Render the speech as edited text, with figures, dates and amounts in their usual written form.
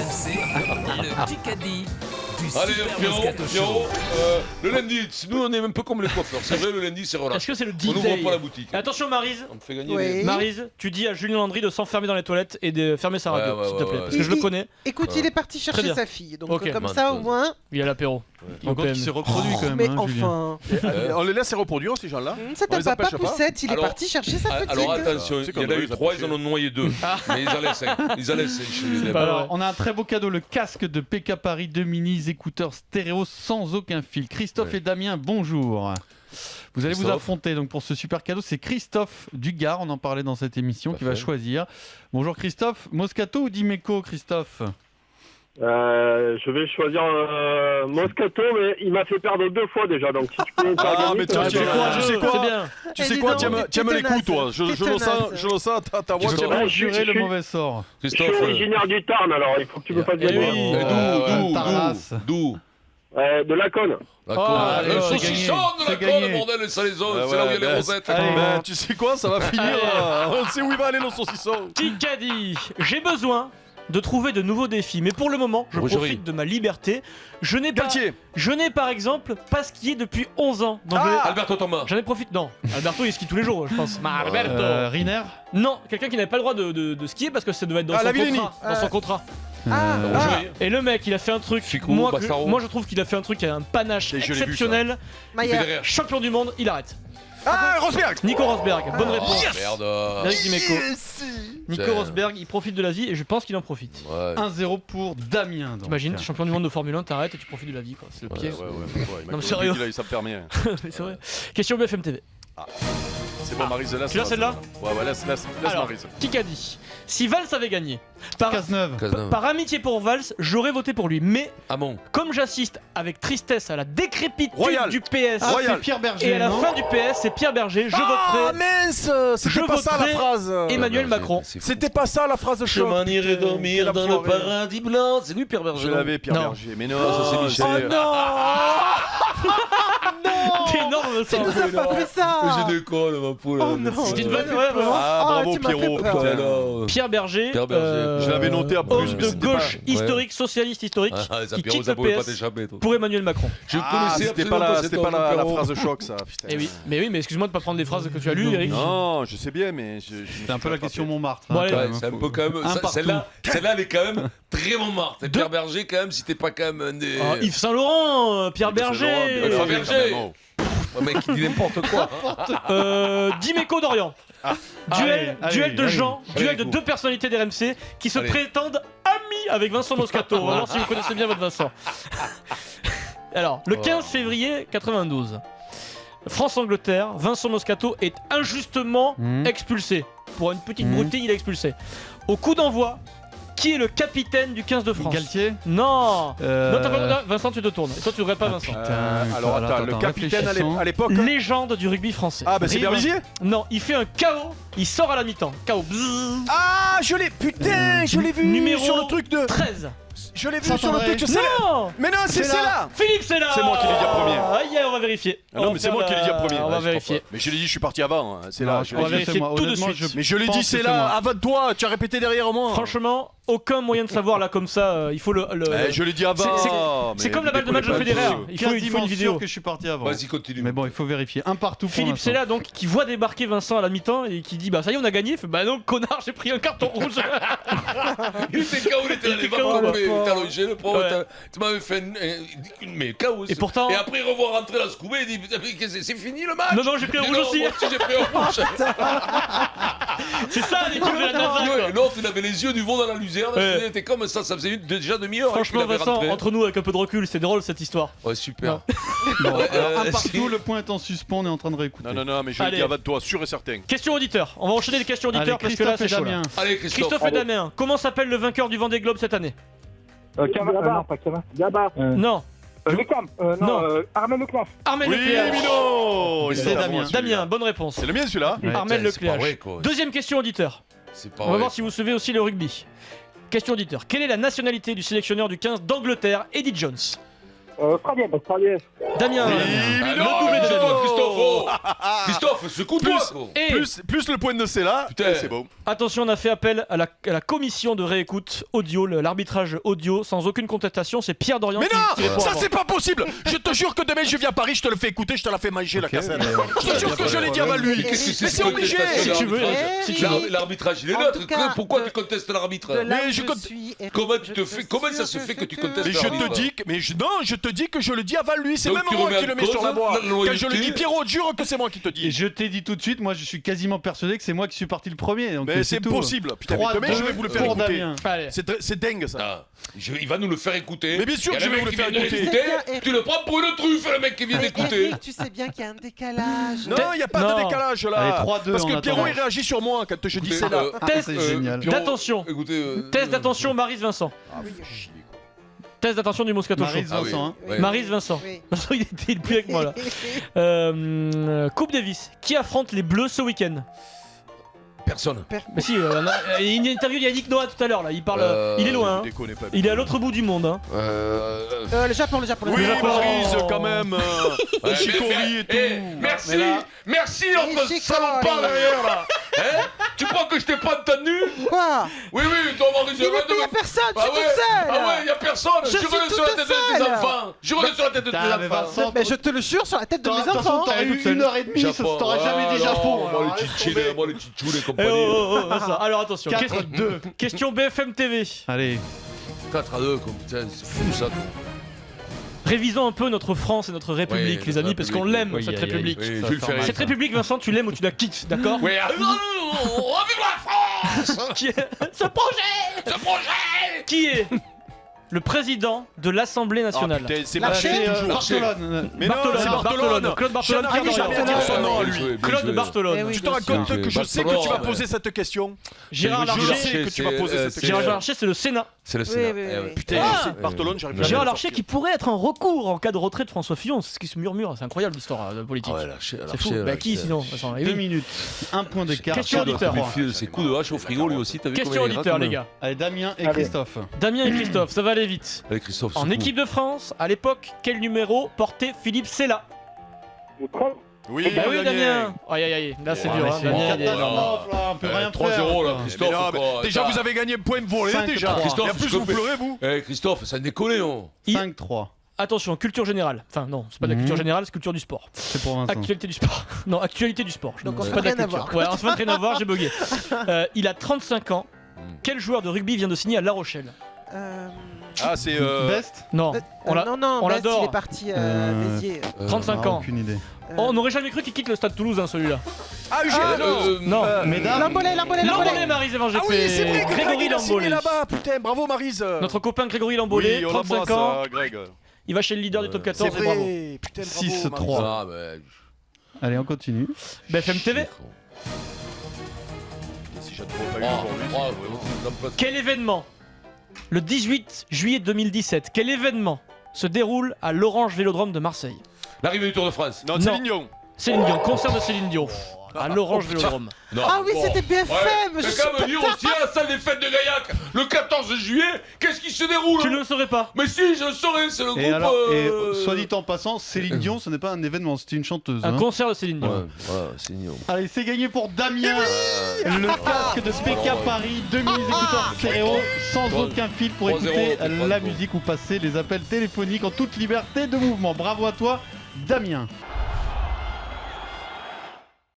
RMC, le Kikadi du Allez, Super Moscato Show. le lundi, nous on est un peu comme les coiffeurs. C'est vrai, le lundi c'est relâché. Est-ce que c'est le On D-Day? n'ouvre pas la boutique. Attention Maryse, On me fait gagner Oui. les... Maryse, tu dis à Julien Landry de s'enfermer dans les toilettes et de fermer sa radio, Ouais, s'il te plaît, ouais. parce que je le connais, Écoute, il est parti chercher bien. sa fille, donc Ok. comme ça au moins. il a l'apéro. Il est au Encore qu'il PM. s'est reproduit quand même, Mais hein, Julien. enfin, On les laisse se reproduire, ces gens-là. ça On les t'a pas empêche pas. poussette, il est Alors- parti chercher sa petite. Alors attention, C'est il y en comme a eux, eu ils 3, ils en empêchaient. ont noyé 2. Mais ils en laissent un. Ils en laissent un chez les élèves. pas Alors, vrai. on a un très beau cadeau, le casque de PK Paris, 2 mini écouteurs stéréo sans aucun fil. Christophe et Damien, bonjour. Vous allez vous Christophe. affronter donc pour ce super cadeau. C'est Christophe Dugard, on en parlait dans cette émission, qui va Parfait. choisir. Bonjour Christophe. Moscato ou Dimeco, Christophe? Je vais choisir Moscato, mais il m'a fait perdre 2 fois déjà, donc si tu peux me faire Ah, gagner, mais ça va tu bien. sais quoi, je sais quoi. C'est bien. Tu Eh, sais dis quoi, donc, tu aimes les coups, toi. Je le sens, ta voix, Christophe. tu aimes Ah, jurer le je- mauvais sort. Je suis Christophe, originaire du Tarn, alors il faut que tu me fasses Eh gagner. oui. d'où De Laconne. allez, Le c'est saucisson gagné, de la c'est gagné. colle, bordel, ça les os, Ah c'est là où il y a ouais, les bah, rosettes. Allez, tu sais quoi, ça va finir. On sait où il va aller le saucisson. Kikadi, j'ai besoin de trouver de nouveaux défis, mais pour le moment, je Rougerie. profite de ma liberté. Je n'ai Galtier. par exemple pas skié depuis 11 ans. Donc Alberto Thomas. j'en ai profité. Non, Alberto il skie tous les jours, je pense. Alberto. Riner. Non, quelqu'un qui n'avait pas le droit de skier parce que ça devait être dans Ah, son Lavillenie. contrat. Dans son contrat. Rougerie. Et le mec, il a fait un truc. Ficou, Moi, Bassaro. moi, je trouve qu'il a fait un truc qui a un panache Et je l'ai vu, exceptionnel. Maillard. Federer. Champion du monde, il arrête. Ah, Rosberg. Nico Rosberg, bonne réponse. Merde. Eric Dimeco. Nico C'est- Rosberg, il profite de la vie et je pense qu'il en profite. Ouais. 1-0 pour Damien. donc. T'imagines, champion du monde de Formule 1, t'arrêtes et tu profites de la vie, quoi. C'est le pied. Non, mais sérieux. Il a eu ça me permet. Mais c'est vrai. Question BFM TV. C'est bon, Maryse, laisse. Tu l'as, celle-là? Ouais, laisse Alors, Maryse. qui a dit si Valls avait gagné, par Cazeneuve. amitié pour Valls, j'aurais voté pour lui. Mais Hamon. comme j'assiste avec tristesse à la décrépitude Royal. du PS Ah, Royal. c'est Pierre Berger. et à la non fin du PS, c'est Pierre Berger, je Ah, voterai mince. Je C'était pas ça la voterai phrase. Emmanuel Macron. C'était pas ça la phrase de Je choc. m'en irai dormir dans le paradis blanc. C'est lui Pierre Berger. Je l'avais, Pierre Non. Berger. Mais non, Ah, ça, c'est Michel. T'es énorme ça. Tu nous as pas fait ça. J'ai des calls, ma poule. Oh non. C'est une Ouais, vanne, ouais, vraiment. Ah, bravo, tu m'as fait Pierrot. peur. putain. Alors. Pierre Berger, Pierre Berger. Je l'avais noté à plus, homme mais de c'était gauche pas- historique, socialiste historique, Ah, ça, qui Pierrot, quitte ça le pouvait pas PS t'échapper, toi. pour Emmanuel Macron. Je Ah, connaissais c'était absolument pas cet la homme, Pierrot. phrase de choc, ça. Putain. Eh oui, mais excuse-moi de pas prendre des phrases que tu as lues, Eric. Non, je sais bien, mais C'est un peu la question Montmartre. Bon, allez. quand Ouais, même, c'est un faut- peu quand même. Un ça- partout. Celle-là, elle est quand même très Montmartre. Et Pierre Berger, quand même, si t'es pas quand même un des. Ah, Yves Saint-Laurent, Pierre Berger, Berger. Berger. Ouais, mec, il dit n'importe quoi. Dimeco Dorian. Duel, Allez, duel de allez. gens, Allez, duel de go. deux personnalités d'RMC qui se Allez. prétendent amis avec Vincent Moscato. On va voir si vous connaissez bien votre Vincent. Alors, le 15 février 92, France-Angleterre, Vincent Moscato est injustement expulsé. Pour une petite broutille, il est expulsé. Au coup d'envoi, qui est le capitaine du 15 de France? Galtier Non. Non, t'as pas- non, Vincent, tu te tournes. Et toi, tu devrais pas, Vincent. Alors attends, le capitaine réfléchissons. à l'époque. Légende du rugby français. Ah, bah c'est Rive- Berbizier. Non, il fait un KO, il sort à la mi-temps. KO. Bzzz. Ah, je l'ai. Putain, je l'ai vu Numéro sur le truc de. 13. Je l'ai vu sur le Saint-André. truc. C'est là. Non. Mais non, c'est là. Philippe, c'est là. C'est moi qui l'ai dit en premier. Aïe, on va vérifier. Ah non, mais c'est moi qui l'ai dit en premier. On Ouais, va je crois vérifier. pas. Mais je l'ai dit, je suis parti avant. hein. C'est Non, là. je je On va l'ai dit. vérifier moi, tout de honnêtement, suite. Mais je l'ai pense dit, que c'est c'est là, moi. avant toi, tu as répété derrière moi. Franchement, aucun moyen de savoir là comme ça. Il faut le. Je l'ai dit avant. C'est mais comme la balle de décollez match de pas Federer. dessus. Il faut une Quasiment vidéo. sûr que je suis parti avant. Vas-y, continue. Mais bon, il faut vérifier. Un partout pour Philippe, l'instant. c'est là donc qui voit débarquer Vincent à la mi-temps et qui dit bah ça y est on a gagné. Il fait bah non connard j'ai pris un carton rouge. Il était KO, il était Il allé était va KO, tomber. le T'as logé le pauvre. Ouais. Tu m'avais fait mais KO. Et pourtant- Et après, revoir rentrer la scoubée, il dit putain, mais qu'est-ce que c'est fini le match. Non, non, j'ai pris un Mais rouge non, aussi. Moi aussi, j'ai pris un rouge. C'est ça l'équipe de la NASA. Ouais, quoi. et l'autre, il avait les yeux du vent dans la luzerne. Ouais. Il était comme ça faisait déjà demi-heure. Franchement qu'il avait Vincent, rentré. entre nous avec un peu de recul, c'est drôle cette histoire. Ouais, super. Bon, Ouais, alors, un si. partout, le point est en suspens, on est en train de réécouter. Non, mais je l'ai Allez. dit avant toi, sûr et certain. Question auditeur. On va enchaîner les questions Allez, auditeurs parce que là Christophe c'est et chaud. là. Damien. Allez, Christophe. Christophe et Damien, comment s'appelle le vainqueur du Vendée Globe cette année? Non, pas Cava. Gaba. Non. Lecam. Non. Armel Leclerc. Armel Oui, Lecléache. Mino. C'est Damien. Damien, bonne réponse. C'est le mien celui-là. Ouais. Armel Putain, c'est pas vrai, Lecléache. quoi. Deuxième question auditeur. C'est pas On va vrai. voir si vous suivez aussi le rugby. Question auditeur. Quelle est la nationalité du sélectionneur du 15 d'Angleterre, Eddie Jones? Australien. Damien. Oui, Le Mino. doublé de C'est toi, Damien. Christophe. Christophe, secoue-toi, quoi. Et Plus le point de c'est là, Putain. c'est bon. attention, on a fait appel à la commission de réécoute audio, l'arbitrage audio, sans aucune contestation. C'est Pierre Dorian Mais qui non, répond ça avant. c'est pas possible. Je te jure que demain je viens à Paris, je te le fais écouter, je te la fais manger la cassette. Je te jure que je l'ai dit avant lui. Mais qu'est-ce que c'est Mais c'est obligé. Si tu veux, si tu veux. L'arbitrage, il est En neutre. tout cas, Pourquoi de- tu contestes l'arbitre De là Mais où je compte- suis, Comment je tu te fais Comment ça se fait que tu contestes Mais je l'arbitre te dis que, non, je te dis que je le dis avant lui. C'est Donc même tu moi remets qui en le mets sur la cause voie. la Quand loyauté. je le dis, Pierrot, jure que c'est moi qui te Et dis. je t'ai dit tout de suite, moi je suis quasiment persuadé que c'est moi qui suis parti le premier. Donc Mais c'est tout. possible. Putain, mais demain je vais vous le faire pour écouter. Damien. Allez. C'est dingue ça. Ah, il va nous le faire écouter. Mais bien sûr Il y a que je le vais mec vous le qui faire vient de écouter. l'écouter, Tu le prends pour une truffe, le mec qui vient d'écouter. Eric, tu sais bien qu'il y a un décalage. Non, il n'y a pas Non. de décalage Allez, là. 3-2 Parce en que Pierrot attendant. il réagit sur moi quand je dis Écoutez, c'est là. Test c'est génial. Pierrot, d'attention. Écoutez. Test d'attention, Maryse Vincent. Ah, fais chier, quoi. Test d'attention du Moscato Show. Maryse Ah oui. Vincent. hein. Ouais. Maryse Vincent. Oui. Vincent, il était plus avec moi là. Coupe Davis. Qui affronte les Bleus ce week-end? Personne. Mais si, il y a une interview d'Yannick Noah tout à l'heure là. Il parle. Il est loin. Hein. Déconnez pas. Il est à l'autre bout du monde. Hein. Le Japon, le Japon. Oui, Le Japon. Maryse quand même. Ouais, Chicory et tout. Merci, Mais là- merci Et notre Chicory. salopard derrière là. Hein Tu crois que je t'ai pas entendu? Quoi? Oui, toi Maryse, Il arrête de n'y a me- personne, je Ah suis ouais. toute seule. Ah ouais, y a personne. Je Je suis relève sur toute la tête de tes seule. enfants. Je relève sur la tête de tes Putain, mais enfants. Vincent, Mais je te le jure sur la tête de mes de toute façon, enfants. t'aurais Elle est eu toute seule. 1h30, ça t'aurais jamais dit Japon. Moi alors, les laisse tchitchines, tomber. moi les tchitchounes et Eh, compagnie. ça. Alors attention. 4-2. Question BFM TV. Allez, 4-2, comme putain, c'est fou ça. quoi. Révisons un peu notre France et notre République, Oui, les amis, parce qu'on République, l'aime oui. cette Aïe, aïe, aïe. République. Oui, Ça je vais va le faire faire. mal. Cette République, Vincent, tu l'aimes ou tu la quittes, d'accord? Oui, ah, non, vive la France. Qui est... Ce projet Ce projet. Qui est le président de l'Assemblée Ah, nationale? putain, c'est Larcher. Larcher, c'est toujours. Barcelone. Mais non, Bartolone, c'est Bartolone. Claude Bartolone, Je n'arrive Pierre jamais à Dorian. dire son nom à lui. Claude Bartolone. Eh oui. Tu te rends bien compte sûr. que je sais que tu vas Barcelone, poser cette question. Gérard Je Larcher. sais que tu vas poser cette Gérard question. Larcher, c'est le Sénat. C'est le Oui, Sénat. oui, Eh oui. ouais. Putain, Ah. je sais, Bartolone, j'arrive jamais à Gérard le Larcher sortir. qui pourrait être un recours en cas de retrait de François Fillon, c'est ce qui se murmure, c'est incroyable l'histoire politique. Ah ouais, Larcher, C'est fou. Bah qui sinon Vincent? Eh 2 oui. minutes. Un point d'écart. Question auditeur. Ses coups de hache au frigo lui aussi, t'as vu Question combien il auditeur, rate, les gars. Allez, Damien et Allez. Christophe. Damien et Christophe, ça va aller vite. Allez Christophe, En secoue. équipe de France, à l'époque, quel numéro portait Philippe Sella? Oui, Bah oui, Damien. Aïe aïe aïe, là c'est Ouais, dur. mais Hein. c'est Damien, bon. il est- Catastrophe, là, on peut rien 3-0 faire. là, Mais Christophe. non, mais quoi. déjà, Attends. vous avez gagné un point de volée, 5-3. déjà. Christophe, Et en plus, je vous peux- pleurez, vous. Eh Christophe, ça déconne, non? 5-3. Attention, culture générale. Enfin non, c'est pas de la culture générale, c'est culture du sport. C'est pour Vincent. Actualité du sport. Non, actualité du sport. Donc on C'est se pas de la fait rien à culture. voir. Ouais, on se fait rien à voir, j'ai bugué. Il a 35 ans. Quel joueur de rugby vient de signer à La Rochelle? Ah, c'est. Best Non, on l'a- non, on Best, l'adore. il est parti Béziers. 35 ans. Aucune idée. Oh, on n'aurait jamais cru qu'il quitte le stade Toulouse, hein, celui-là. Ah, Eugène Non. Mesdames. Lambolé, Lambolé, Maryse Ah Evangété. oui, c'est vrai que Grégory Greg, il a signé Lambolé. là-bas. Putain, bravo, Maryse. Notre copain Grégory Lambolé, Oui, on 35 l'embrasse, ans. Greg. Il va chez le leader du top 14 C'est et bravo. vrai. Putain, bravo, 6-3. Maryse. Ah, mais. Allez, on continue. BFM TV. Si j'avais pas eu aujourd'hui, c'est- Quel événement, le 18 juillet 2017, quel événement se déroule à l'Orange Vélodrome de Marseille? L'arrivée du Tour de France. Non, Non. Céline Dion. Céline Dion, concert de Céline Dion à l'Orange Vélodrome. Non. Ah oui, Bon. c'était BFM. Ouais, Je t'as suis qu'à me dire aussi à la salle des fêtes de Gaillac, le 14 juillet, qu'est-ce qui se déroule? Tu ne le saurais pas? Mais si, je le saurais, c'est le groupe. Et alors, soit dit en passant, Céline Dion, ce n'est pas un événement, c'était une chanteuse. Un hein. concert de Céline Dion. Ouais, voilà, c'est mignon. Allez, c'est gagné pour Damien. Le casque de PK Paris, 2 mini-écouteurs stéréo, sans aucun fil pour 3-0, écouter t'es la pas musique ou passer les appels téléphoniques en toute liberté de mouvement. Bravo à toi, Damien.